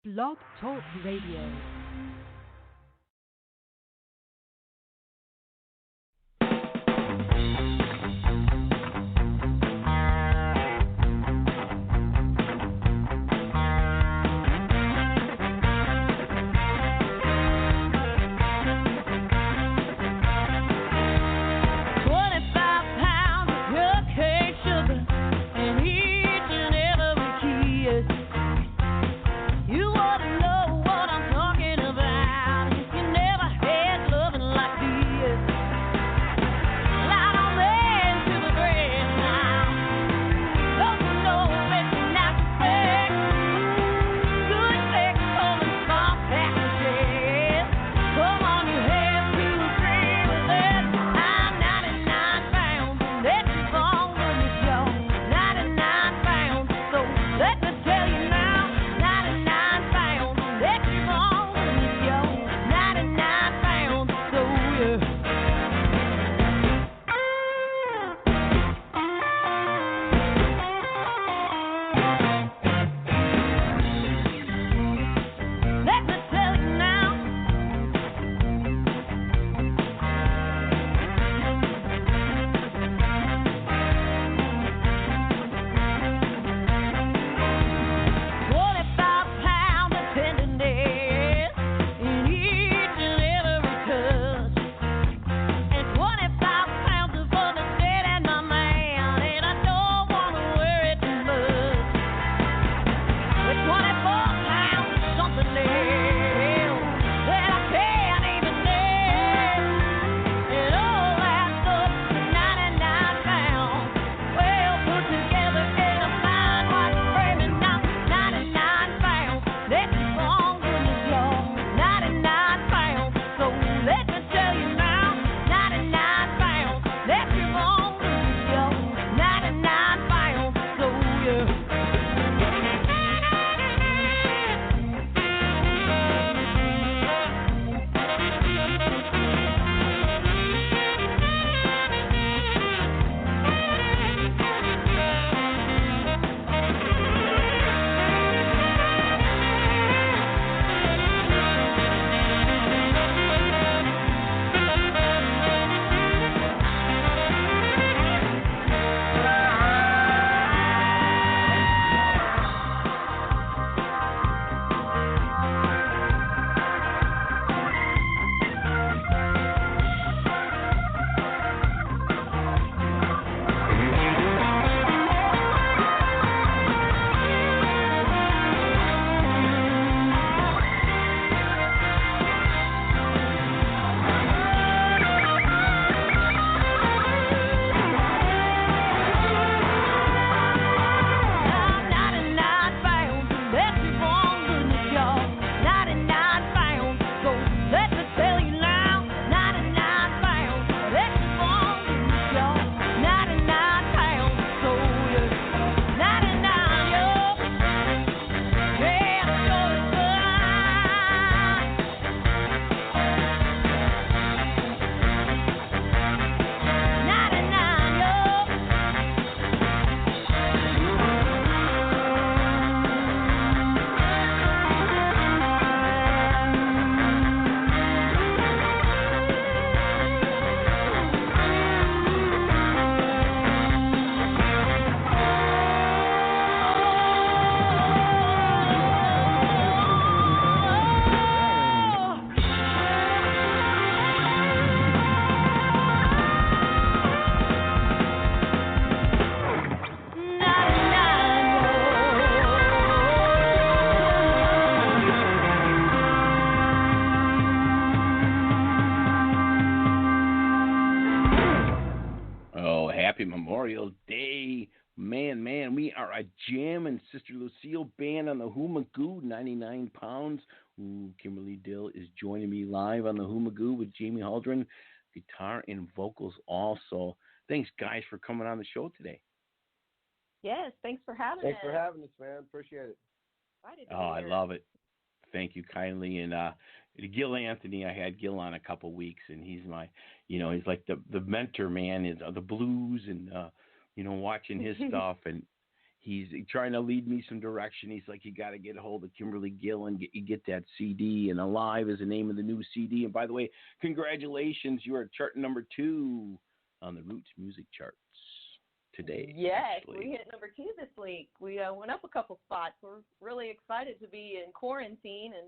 Blog Talk Radio. Memorial Day. Man, we are a Jam Sister Lucille band on the Hoomagoo, 99 pounds. Kimberly Dill is joining me live on the Hoomagoo with Jamie Holdren, guitar and vocals also. Thanks, guys, for coming on the show today. Yes, thanks for having us. Thanks for having us, man. Appreciate it. I love it. Thank you kindly. And Gill Anthony, I had Gill on a couple weeks, and he's my, he's like the mentor, man, is the blues and, watching his stuff. And he's trying to lead me some direction. He's like, you got to get a hold of Kimberly Gill and get that CD. And Alive is the name of the new CD. And by the way, congratulations, you are chart number 2 on the Roots music charts today. Yes, actually. we hit number 2 this week. We went up a couple spots. We're really excited to be in quarantine and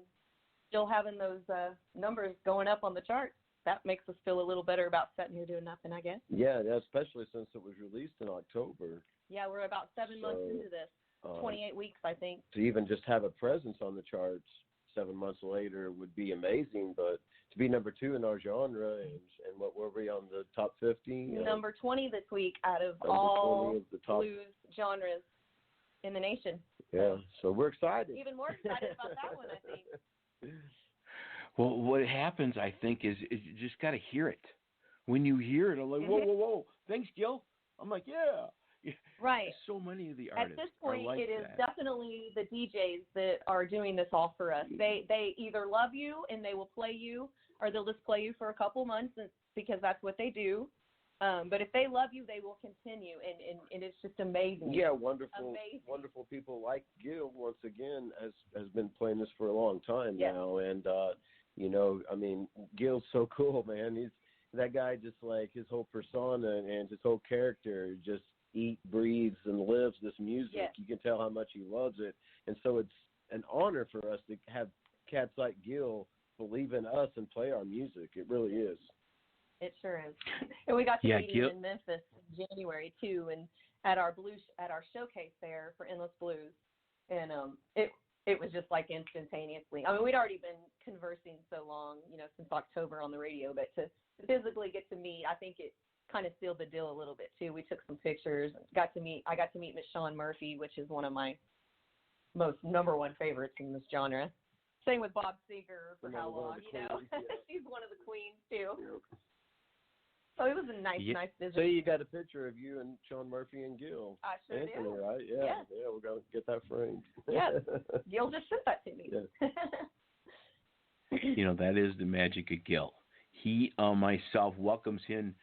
still having those numbers going up on the charts. That makes us feel a little better about sitting here doing nothing, I guess. Yeah, especially since it was released in October. Yeah, we're about 7 months into this. 28 weeks, I think. To even just have a presence on the charts 7 months later would be amazing, but to be number 2 in our genre and what were we on the top 50? Number 20 this week out of all of the top blues genres in the nation. Yeah, so we're excited. Even more excited about that one, I think. Well, what happens, I think, is you just got to hear it. When you hear it, I'm like, whoa. Thanks, Gill. I'm like, yeah. Right. So many of the artists. At this point, like it is that. definitely the DJs that are doing this all for us. They either love you and they will play you, or they'll just play you for a couple months because that's what they do. But if they love you, they will continue, and it's just amazing. Yeah, wonderful people like Gill, once again, has been playing this for a long time now. And, I mean, Gill's so cool, man. That guy, just like his whole persona and his whole character just breathes and lives this music. Yes. You can tell how much he loves it. And so it's an honor for us to have cats like Gill believe in us and play our music. It really is. It sure is. And we got to meet him in Memphis in January too, and at our showcase there for Endless Blues, and it was just like instantaneously. I mean, we'd already been conversing so long, since October on the radio, but to physically get to meet, I think it kind of sealed the deal a little bit too. We took some pictures. I got to meet Miss Shawn Murphy, which is one of my most number one favorites in this genre. Same with Bob Seger for how long, She's one of the queens too. Yeah. So it was a nice visit. So you got a picture of you and Shawn Murphy and Gill. I sure Anthony, do. Right? Yeah, we're going to get that framed. Yeah, Gill just sent that to me. Yeah. That is the magic of Gill. He, myself, welcomes him,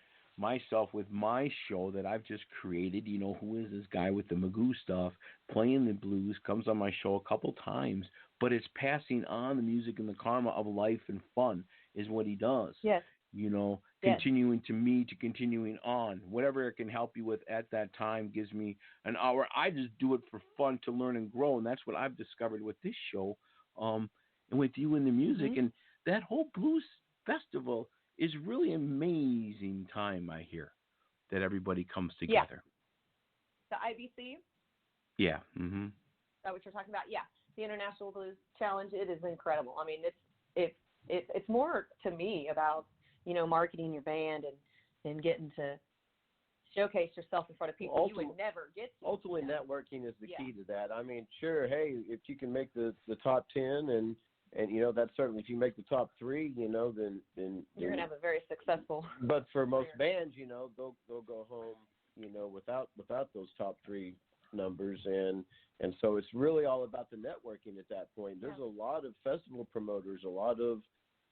with my show that I've just created. Who is this guy with the Magoo stuff, playing the blues, comes on my show a couple times, but it's passing on the music and the karma of life and fun is what he does. Yes. Continuing to me to continuing on. Whatever it can help you with at that time gives me an hour. I just do it for fun to learn and grow, and that's what I've discovered with this show, and with you and the music. Mm-hmm. And that whole blues festival is really amazing time, I hear, that everybody comes together. Yeah. The IBC? Yeah. Mm-hmm. Is that what you're talking about? Yeah. The International Blues Challenge, it is incredible. I mean, it's more to me about marketing your band and getting to showcase yourself in front of people you would never get to. Ultimately, networking is the key to that. I mean, sure, hey, if you can make the top 10 and that's certainly, if you make the top 3, then you're going to have a very successful. But for most bands, they'll go home, without those top 3 numbers, and so it's really all about the networking at that point. There's a lot of festival promoters, a lot of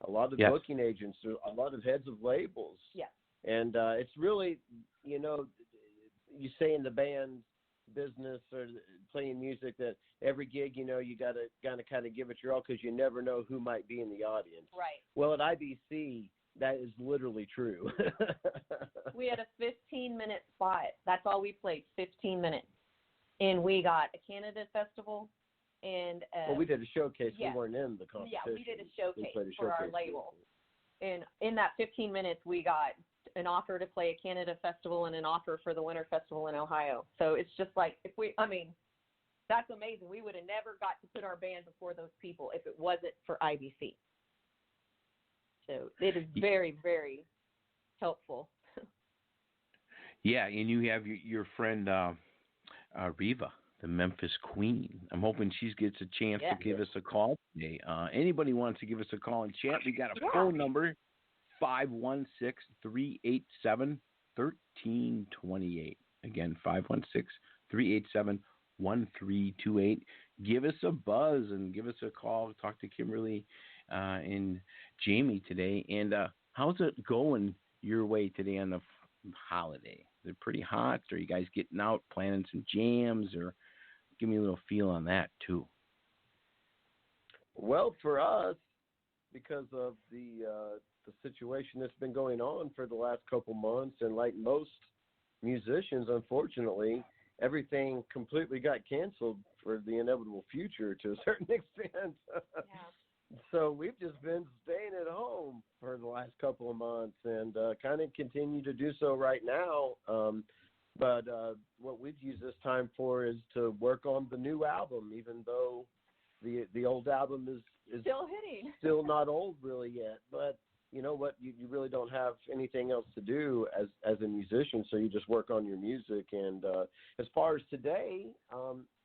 booking agents, a lot of heads of labels. Yeah. And it's really, you say in the band business or playing music that every gig, you got to kind of give it your all because you never know who might be in the audience. Right. Well, at IBC, that is literally true. We had a 15-minute spot. That's all we played, 15 minutes. And we got a Canada festival. And we did a showcase. We weren't in the competition. Yeah, we did a showcase for our label. And in that 15 minutes, we got an offer to play a Canada festival and an offer for the Winter Festival in Ohio. So it's just like, that's amazing. We would have never got to put our band before those people if it wasn't for IBC. So it is very, very helpful. Yeah, and you have your friend Reba, the Memphis Queen. I'm hoping she gets a chance to give us a call today. Anybody wants to give us a call and chat, we got a phone number, 516-387-1328. Again, 516-387-1328. Give us a buzz and give us a call. Talk to Kimberly and Jamie today. And how's it going your way today on the holiday? Is it pretty hot? Are you guys getting out, planning some jams, or give me a little feel on that too. Well, for us, because of the situation that's been going on for the last couple months, and like most musicians, unfortunately, everything completely got canceled for the inevitable future to a certain extent. Yeah. So we've just been staying at home for the last couple of months, and kind of continue to do so right now. But what we've used this time for is to work on the new album, even though the old album is still hitting. Still not old really yet. But you know what? You really don't have anything else to do as a musician, so you just work on your music. And as far as today,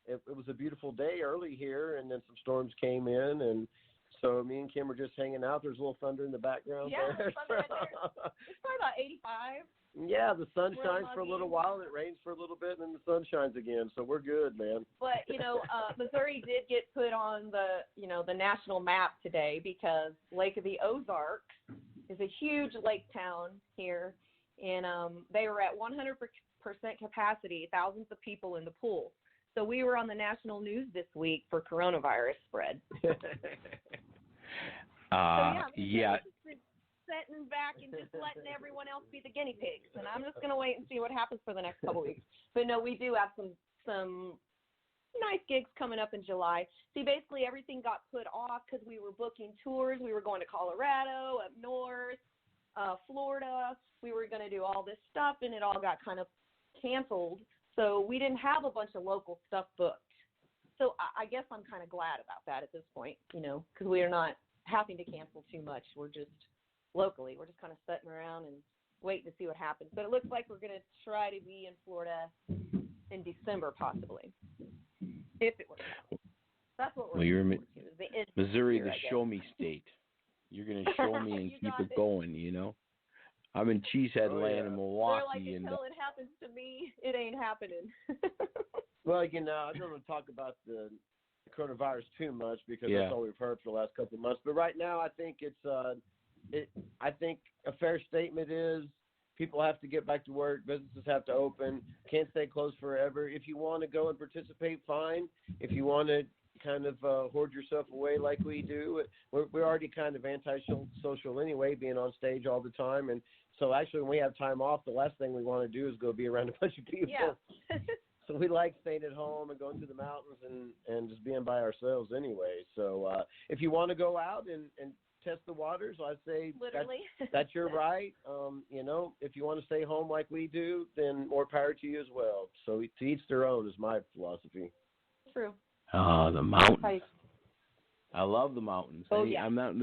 it was a beautiful day early here, and then some storms came in, and so me and Kim were just hanging out. There's a little thunder in the background. Yeah, there. thunder right there. It's probably about 85. Yeah, the sun shines for a little while, and it rains for a little bit, and then the sun shines again. So we're good, man. But Missouri did get put on the national map today because Lake of the Ozarks is a huge lake town here, and they were at 100% capacity, thousands of people in the pool. So we were on the national news this week for coronavirus spread. Yeah. Sitting back and just letting everyone else be the guinea pigs, and I'm just going to wait and see what happens for the next couple weeks. But no, we do have some nice gigs coming up in July. See, basically everything got put off because we were booking tours. We were going to Colorado, up north, Florida. We were going to do all this stuff, and it all got kind of canceled. So we didn't have a bunch of local stuff booked. So I guess I'm kind of glad about that at this point, because we are not having to cancel too much. We're just locally. We're just kind of sitting around and waiting to see what happens. But it looks like we're going to try to be in Florida in December, possibly, if it works out. That's what we're looking forward to. Missouri, the show-me state. You're going to show me and keep it going, I'm in Cheesehead Land in Milwaukee. They're like, until it happens to me, it ain't happening. Well, I don't want to talk about the coronavirus too much because that's all we've heard for the last couple of months. But right now, I think I think a fair statement is people have to get back to work. Businesses have to open. Can't stay closed forever. If you want to go and participate, fine. If you want to kind of hoard yourself away like we do, we're already kind of anti-social anyway, being on stage all the time. And so actually when we have time off, the last thing we want to do is go be around a bunch of people. Yeah. So we like staying at home and going to the mountains and just being by ourselves anyway. So if you want to go out and test the waters, I say literally that's your right. If you want to stay home like we do, then more power to you as well. So to each their own is my philosophy. True. The mountains. I love the mountains. I'm not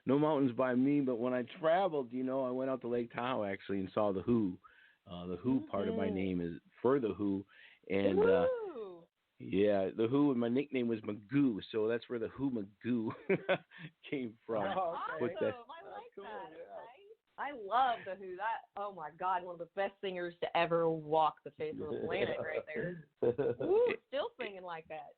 no mountains by me, but when I traveled, I went out to Lake Tahoe actually and saw the Who. The Who part of my name is for the Who, and the Who, and my nickname was Magoo, so that's where the Who Magoo came from. Oh, awesome. I like cool, that. Yeah. I love the Who. Oh my God, one of the best singers to ever walk the face of the planet, right there. Woo, still singing like that.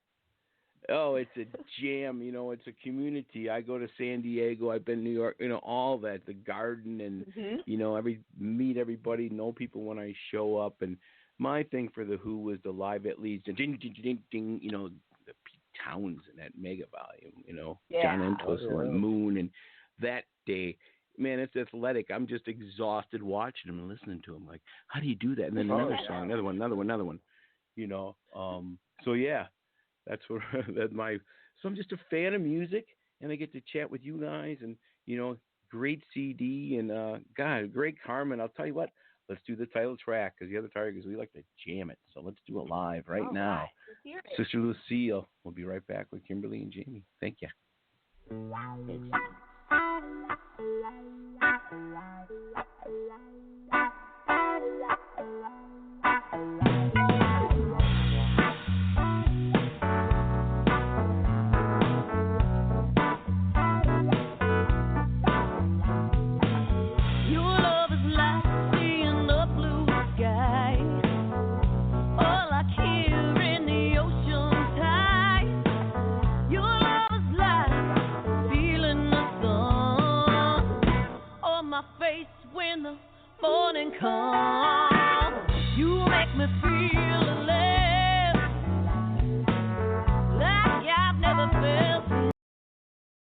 Oh, it's a jam. It's a community. I go to San Diego. I've been to New York. All that, the Garden, and meet everybody, know people when I show up. And my thing for the Who was the Live at Leeds, and ding, ding, ding, ding, the Pete Townsend, that mega volume, John Entwistle and Moon, and that day. Man, it's athletic. I'm just exhausted watching him and listening to him. Like, how do you do that? And then another song, another one. So yeah. That's what so I'm just a fan of music, and I get to chat with you guys, and great CD, and God, great Carmen. I'll tell you what, let's do the title track because the other Tigers, we like to jam it. So let's do it live right now. Right. Sister Lucille. We'll be right back with Kimberly and Jamie. Thank you.